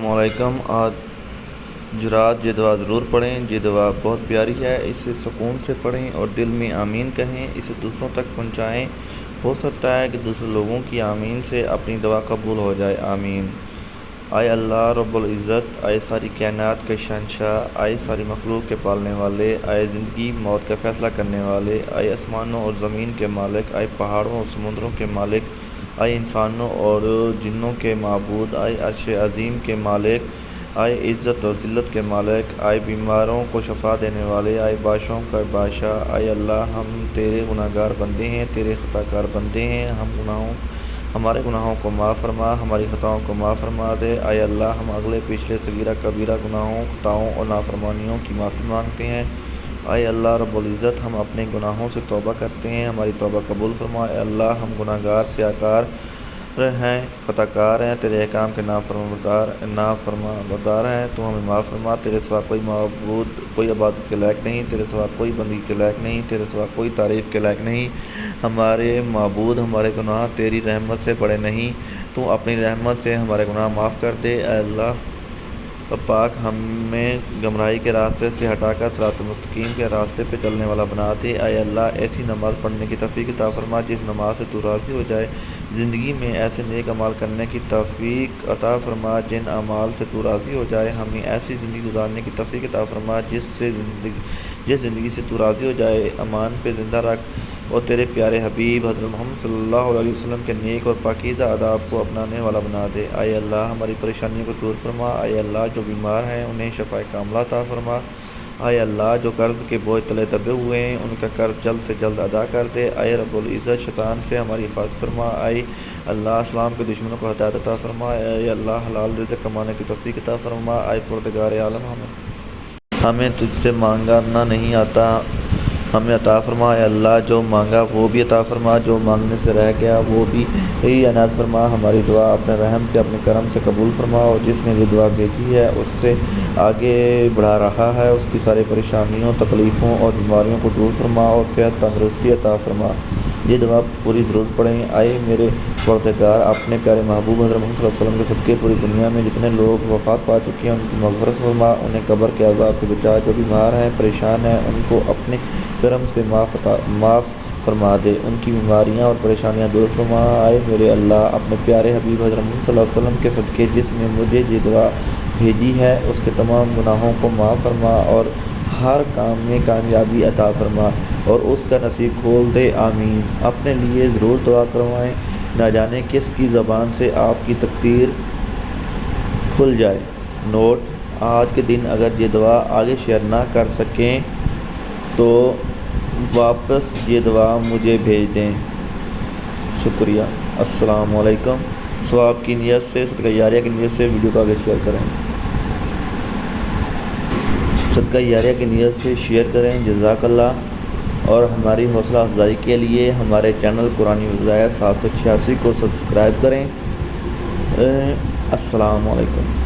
السلام علیکم۔ آج جرات یہ دعا ضرور پڑھیں۔ یہ دعا بہت پیاری ہے، اسے سکون سے پڑھیں اور دل میں آمین کہیں، اسے دوسروں تک پہنچائیں۔ ہو سکتا ہے کہ دوسرے لوگوں کی آمین سے اپنی دعا قبول ہو جائے۔ آمین۔ آئے اللہ رب العزت، آئے ساری کائنات کے شہنشاہ، آئے ساری مخلوق کے پالنے والے، آئے زندگی موت کا فیصلہ کرنے والے، آئے آسمانوں اور زمین کے مالک، آئے پہاڑوں اور سمندروں کے مالک، آئے انسانوں اور جنوں کے معبود، آئے عرش عظیم کے مالک، آئے عزت اور ذلت کے مالک، آئے بیماروں کو شفا دینے والے، آئے بادشاہوں کا بادشاہ۔ آئے اللہ، ہم تیرے گناہ گار بندے ہیں، تیرے خطا کار بندے ہیں، ہمارے گناہوں کو معاف فرما، ہماری خطاؤں کو معاف فرما دے۔ آئے اللہ، ہم اگلے پچھلے صغیرہ کبیرہ گناہوں، خطاؤں اور نافرمانیوں کی معافی مانگتے ہیں۔ آئے اللہ رب العزت، ہم اپنے گناہوں سے توبہ کرتے ہیں، ہماری توبہ قبول فرما۔ اے اللہ، ہم گناہ گار سیاہ کار ہیں، خطا کار ہیں، تیرے احکام کے نافرما بردار ہیں، تو ہمیں معاف فرما۔ تیرے سوا کوئی معبود، کوئی عبادت کے لائق نہیں، تیرے سوا کوئی بندگی کے لائق نہیں، تیرے سوا کوئی تعریف کے لائق نہیں۔ ہمارے معبود، ہمارے گناہ تیری رحمت سے بڑے نہیں، تو اپنی رحمت سے ہمارے گناہ معاف کر دے۔ اے اللہ پاک، ہمیں گمراہی کے راستے سے ہٹا کر صراط مستقیم کے راستے پہ چلنے والا بنا دے۔ اے اللہ، ایسی نماز پڑھنے کی توفیق عطا فرما جس نماز سے تو راضی ہو جائے۔ زندگی میں ایسے نیک اعمال کرنے کی توفیق عطا فرما جن اعمال سے تو راضی ہو جائے۔ ہمیں ایسی زندگی گزارنے کی توفیق عطا فرما جس زندگی سے تو راضی ہو جائے۔ امان پہ زندہ رکھ اور تیرے پیارے حبیب حضرت محمد صلی اللہ علیہ وسلم کے نیک اور پاکیزہ آداب کو اپنانے والا بنا دے۔ اے اللہ، ہماری پریشانیوں کو دور فرما۔ اے اللہ، جو بیمار ہیں انہیں شفائے کاملہ عطا فرما۔ اے اللہ، جو قرض کے بوجھ تلے دبے ہوئے ہیں ان کا قرض جلد سے جلد ادا کر دے۔ اے رب العزت، شیطان سے ہماری حفاظت فرما۔ اے اللہ، اسلام کے دشمنوں کو ہدایت عطا فرما۔ اے اللہ، حلال رزق کمانے کی توفیق عطا فرما۔ اے پروردگار عالم، ہمیں تجھ سے مانگنا نہیں آتا، ہمیں عطا فرما۔ اے اللہ، جو مانگا وہ بھی عطا فرما، جو مانگنے سے رہ گیا وہ بھی عنایت فرما۔ ہماری دعا اپنے رحم سے، اپنے کرم سے قبول فرما، اور جس نے یہ دعا بھیجی ہے اس سے آگے بڑھا رہا ہے، اس کی ساری پریشانیوں، تکلیفوں اور بیماریوں کو دور فرما اور صحت تندرستی عطا فرما۔ یہ دعا پوری ضرور پڑھیں۔ آئے میرے پروردگار، اپنے پیارے محبوب حضرت محمد صلی اللہ علیہ وسلم کے صدقے پوری دنیا میں جتنے لوگ وفات پا چکے ہیں ان کی مغفرت فرما، انہیں قبر کے عذاب سے بچا۔ جو بیمار ہیں، پریشان ہیں، ان کو اپنے کرم سے معاف فرما دے، ان کی بیماریاں اور پریشانیاں دور فرما۔ آئے میرے اللہ، اپنے پیارے حبیب حضرت محمد صلی اللہ علیہ وسلم کے صدقے جس نے مجھے یہ دعا بھیجی ہے اس کے تمام گناہوں کو معاف فرما اور ہر کام میں کامیابی عطا فرما اور اس کا نصیب کھول دے۔ آمین۔ اپنے لیے ضرور دعا کروائیں، نہ جانے کس کی زبان سے آپ کی تقدیر کھل جائے۔ نوٹ: آج کے دن اگر یہ دعا آگے شیئر نہ کر سکیں تو واپس یہ دعا مجھے بھیج دیں۔ شکریہ۔ السلام علیکم۔ ثواب کی نیت سے، صدقہ جاریہ کی نیت سے ویڈیو کو آگے شیئر کریں۔ صدقہ جاریہ کی نیت سے شیئر کریں۔ جزاک اللہ۔ اور ہماری حوصلہ افزائی کے لیے ہمارے چینل قرآنی وظائف 786 کو سبسکرائب کریں۔ السلام علیکم۔